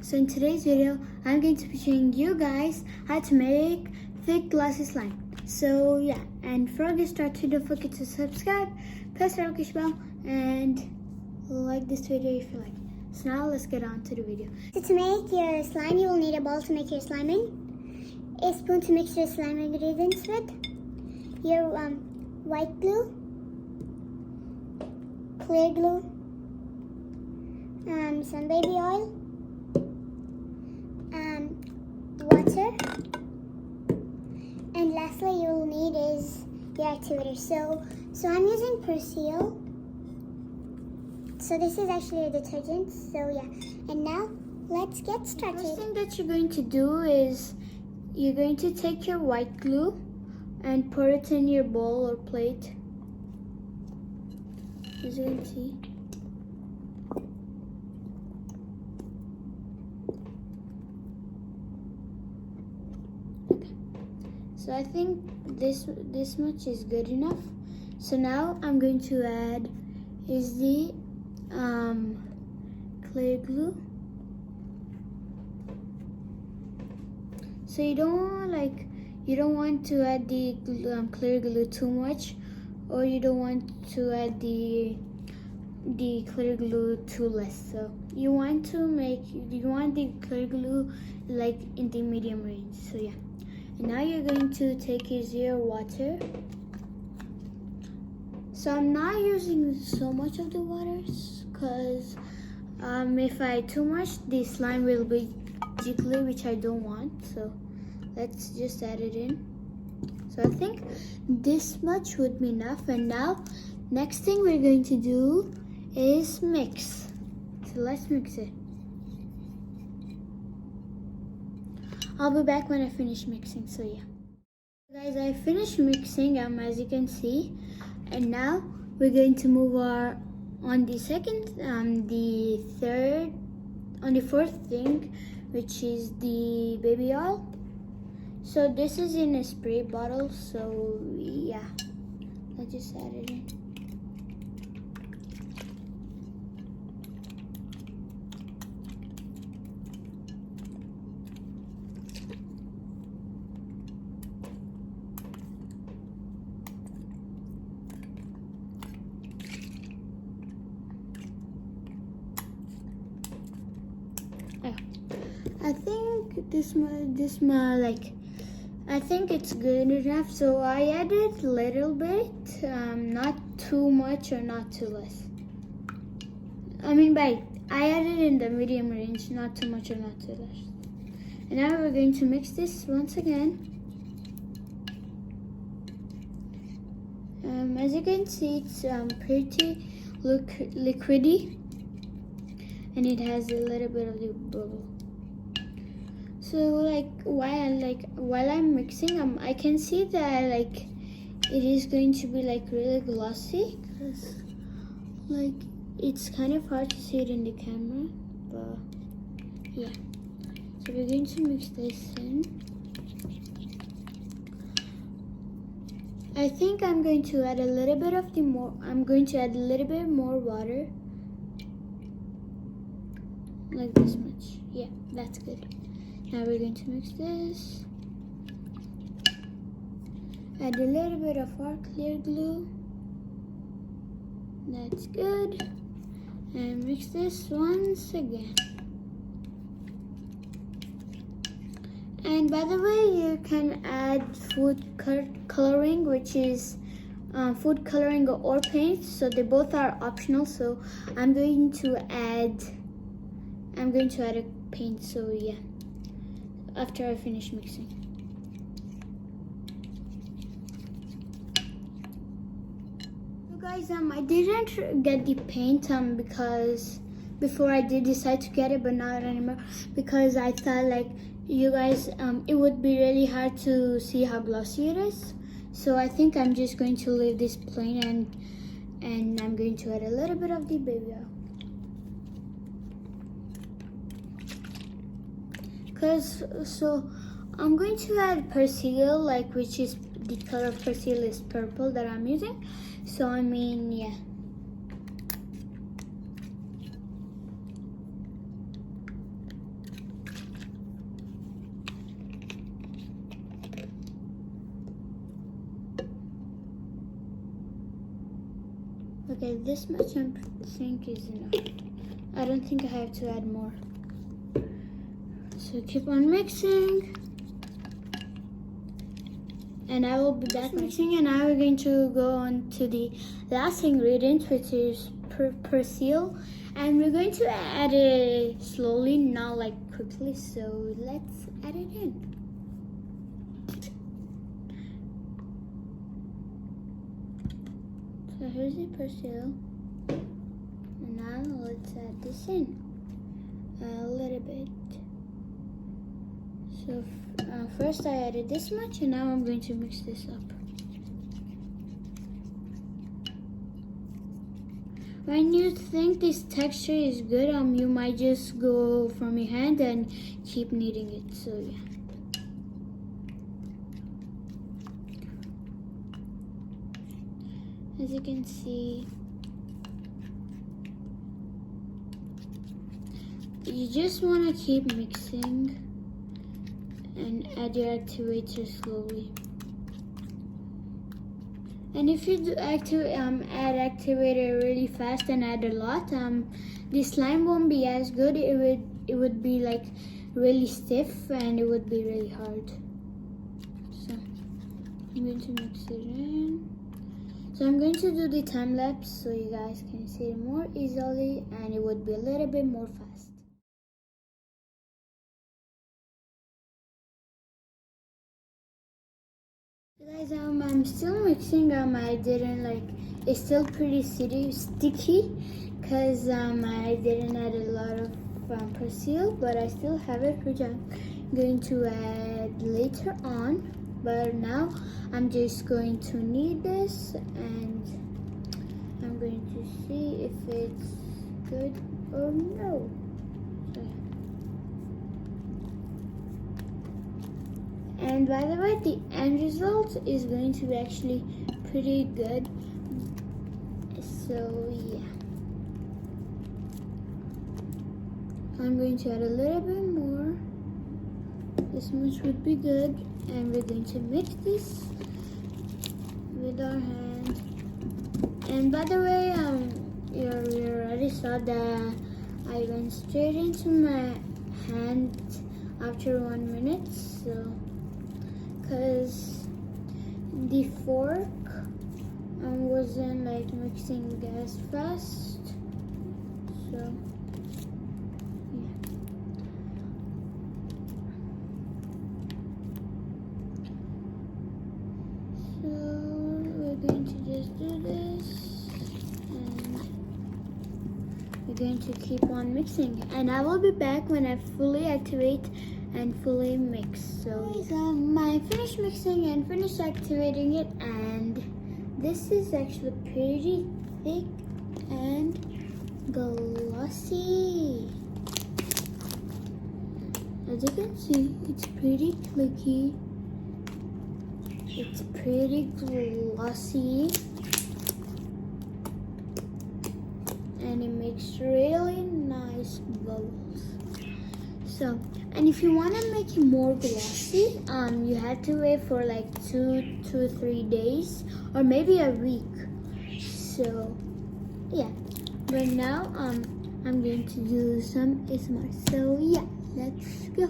So in today's video, I'm going to be showing you guys how to make thick glossy slime. So yeah, and before I get started, don't forget to subscribe, press the notification bell, and like this video if you like. So now let's get on to the video. So to make your slime, you will need a bowl to make your slime in, a spoon to mix your slime ingredients with, your white glue, clear glue, some baby oil, water, and lastly you'll need is your activator. So I'm using Persil. So this is actually a detergent. So yeah, and now let's get started. First thing that you're going to do is you're going to take your white glue and pour it in your bowl or plate. As you can see. Okay. So I think this much is good enough. So now I'm going to add is the clear glue. So you don't want to add the clear glue too much, or you don't want to add the clear glue too less. So you want the clear glue like in the medium range. So yeah. And now you're going to take your water. So I'm not using so much of the water because if I add too much, the slime will be jiggly, which I don't want. So let's just add it in. So I think this much would be enough. And now, next thing we're going to do is mix. So let's mix it. I'll be back when I finish mixing. So yeah, guys, I finished mixing as you can see. And now we're going to move on the fourth thing, which is the baby oil. So this is in a spray bottle. So yeah, let's just add it in. I think I think it's good enough. So I added a little bit, not too much or not too less. I added in the medium range, not too much or not too less. And now we're going to mix this once again. As you can see, it's pretty liquidy, and it has a little bit of the bubble. So while I'm mixing, I can see that it is going to be really glossy, because it's kind of hard to see it in the camera, but yeah. So we're going to mix this in. I think I'm going to add a little bit more water, like this much. Yeah, that's good. Now we're going to mix this. Add a little bit of our clear glue. That's good. And mix this once again. And by the way, you can add food coloring, which is food coloring or paint. So they both are optional. So I'm going to add a paint. So yeah, after I finish mixing. So guys, I didn't get the paint because before I did decide to get it, but not anymore, because I thought you guys it would be really hard to see how glossy it is. So I think I'm just going to leave this plain, and I'm going to add a little bit of the baby oil. So I'm going to add Persil, which is the color of Persil is purple that I'm using. So yeah. Okay, this much I think is enough. I don't think I have to add more. So keep on mixing. And I will be back mixing, and now we're going to go on to the last ingredient, which is persil. And we're going to add it slowly, not like quickly. So let's add it in. So here's the persil. And now let's add this in. A little bit. So first I added this much, and now I'm going to mix this up. When you think this texture is good, you might just go from your hand and keep kneading it. So yeah. As you can see, you just want to keep mixing and add your activator slowly. And if you do add activator really fast and add a lot, the slime won't be as good. It would be like really stiff, and it would be really hard. So I'm going to mix it in. So I'm going to do the time lapse so you guys can see it more easily, and it would be a little bit more fast. Guys, I'm still mixing. I didn't it's still pretty sticky because I didn't add a lot of persil, but I still have it, which I'm going to add later on. But now I'm just going to knead this, and I'm going to see if it's good or no. So, yeah. And by the way, the end result is going to be actually pretty good. So yeah, I'm going to add a little bit more. This much would be good, and we're going to mix this with our hand. And by the way, you already saw that I went straight into my hand after 1 minute. So. Because the fork wasn't mixing as fast, so yeah. So we're going to just do this, and we're going to keep on mixing, and I will be back when I fully activate and fully mix. So I finished mixing and finished activating it, and this is actually pretty thick and glossy. As you can see, it's pretty clicky. It's pretty glossy, and it makes really nice bubbles. So, and if you want to make it more glossy, you have to wait for like 2 to 3 days, or maybe a week. So, yeah. But now, I'm going to do some ASMR. So, yeah, let's go.